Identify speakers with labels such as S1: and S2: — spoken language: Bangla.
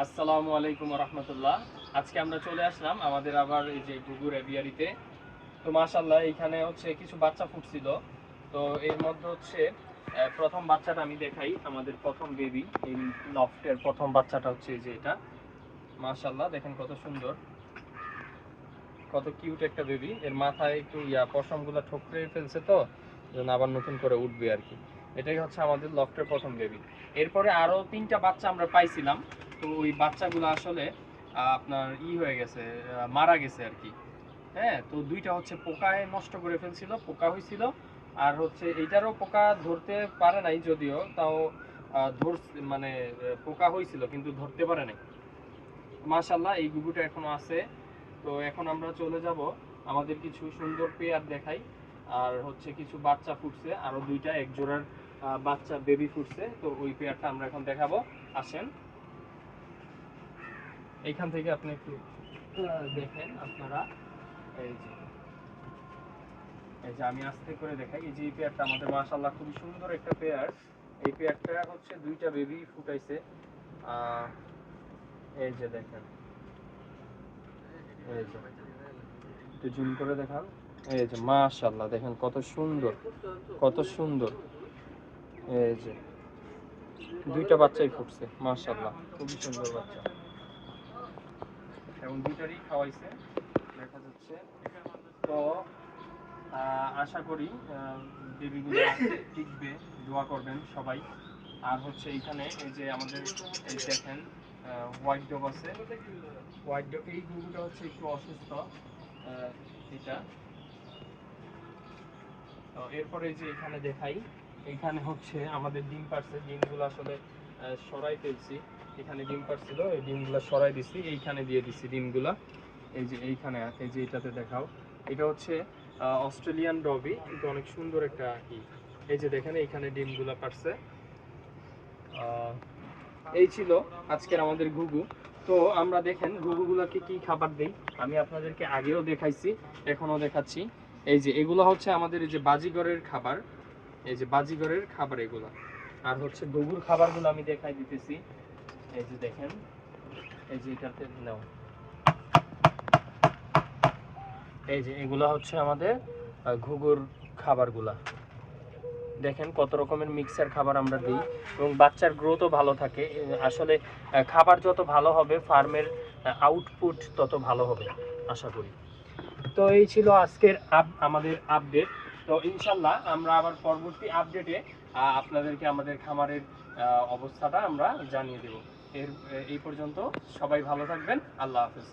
S1: আসসালামু আলাইকুম রহমতুল্লাহ। আজকে আমরা চলে আসলাম আমাদের আবার এই যে গুগুর এভিয়ারিতে। তো মাশাআল্লাহ এখানে হচ্ছে কিছু বাচ্চা ফুটছিল। তো এর মধ্যে হচ্ছে প্রথম বাচ্চাটা আমি দেখাই, আমাদের প্রথম বেবি, এই লফটের প্রথম বাচ্চাটা হচ্ছে এই যে এটা। মাশাআল্লাহ দেখেন কত সুন্দর, কত কিউট একটা বেবি। এর মাথায় একটু পশমগুলো ঠোকরে ফেলছে, তো যেন আবার নতুন করে উঠবে আর কি। এটাই হচ্ছে আমাদের লফটের প্রথম বেবি। এরপরে আরো 3টা বাচ্চা আমরা পাইছিলাম। তো ওই বাচ্চাগুলো আসলে আপনার হয়ে গেছে, মারা গেছে আর কি। হ্যাঁ, তো 2টা হচ্ছে পোকায় নষ্ট করে ফেলছিল, পোকা হয়েছিল। আর হচ্ছে এইটারও পোকা ধরতে পারে নাই, যদিও তাও মানে পোকা হয়েছিল কিন্তু ধরতে পারে নাই। মাশাআল্লাহ এই গুগুটা এখনো আছে। তো এখন আমরা চলে যাব, আমাদের কিছু সুন্দর পেয়ার দেখাই। আর হচ্ছে কিছু বাচ্চা ফুটছে, আরো 2টা এক জোড়ার বাচ্চা বেবি ফুটছে। তো ওই পেয়ারটা আমরা এখন দেখাবো। আসেন, এইখান থেকে আপনি একটু দেখেন আপনারা। এই যে এই যে আমি আস্তে করে দেখাই। এই যে এই পেয়ারটা আমাদের মাশাআল্লাহ খুবই সুন্দর একটা পেয়ার। এই পেয়ারটা হচ্ছে 2টা বেবি ফুটাইছে। এই যে দেখেন, এই যে একটু জুম করে দেখান। এই যে মাশাআল্লাহ দেখেন কত সুন্দর, কত সুন্দর। এই যে 2টা বাচ্চাই ফুটছে, মাশাআল্লাহ খুবই সুন্দর বাচ্চা, এবং 2টারই খাওয়াইছে দেখা যাচ্ছে। তো আশা করি বেবিগুলো টিকবে, দোয়া করবেন সবাই। আর হচ্ছে এইখানে এই যে আমাদের এই দেখেন হোয়াইট ডগ আছে। হোয়াইট ডগ, এই গরুটা হচ্ছে একটু অসুস্থ এটা। তো এরপরে যে এখানে দেখাই, এখানে হচ্ছে আমাদের ডিম পারছে। ডিমগুলো আসলে সরাই ফেলছি। এখানে ডিম পারছিল, এই ডিমগুলো সরাই দিছি, এইখানে দিয়ে দিছি ডিমগুলা। এই যে এইখানে, এই যে এটাতে দেখাও। এটা হচ্ছে অস্ট্রেলিয়ান ডবি, কিন্তু অনেক সুন্দর একটা এই যে দেখেন এইখানে ডিমগুলা পারছে। এই ছিল আজকের আমাদের ঘুঘু। তো আমরা দেখেন ঘুঘুগুলাকে কি খাবার দেই, আমি আপনাদেরকে আগেও দেখাইছি, এখনো দেখাচ্ছি। এই যে এগুলো হচ্ছে আমাদের এই যে বাজিগরের খাবার, এই যে বাজিগরের খাবার এগুলা। আর হচ্ছে ঘুঘুর খাবারগুলো আমি দেখাই দিতেছি। এই যে দেখেন, এই যে এটাতে নাও, এই যে এগুলা হচ্ছে আমাদের ঘুঘুর খাবারগুলা। দেখেন কত রকমের মিক্সার খাবার আমরা দিই, এবং বাচ্চার গ্রোথও ভালো থাকে। আসলে খাবার যত ভালো হবে, ফার্মের আউটপুট তত ভালো হবে আশা করি। তো এই ছিল আজকের আমাদের আপডেট। তো ইনশাল্লাহ আমরা আবার পরবর্তী আপডেটে আপনাদেরকে আমাদের খামারের অবস্থাটা আমরা জানিয়ে দেব। এই পর্যন্ত সবাই ভালো থাকবেন। আল্লাহ হাফেজ।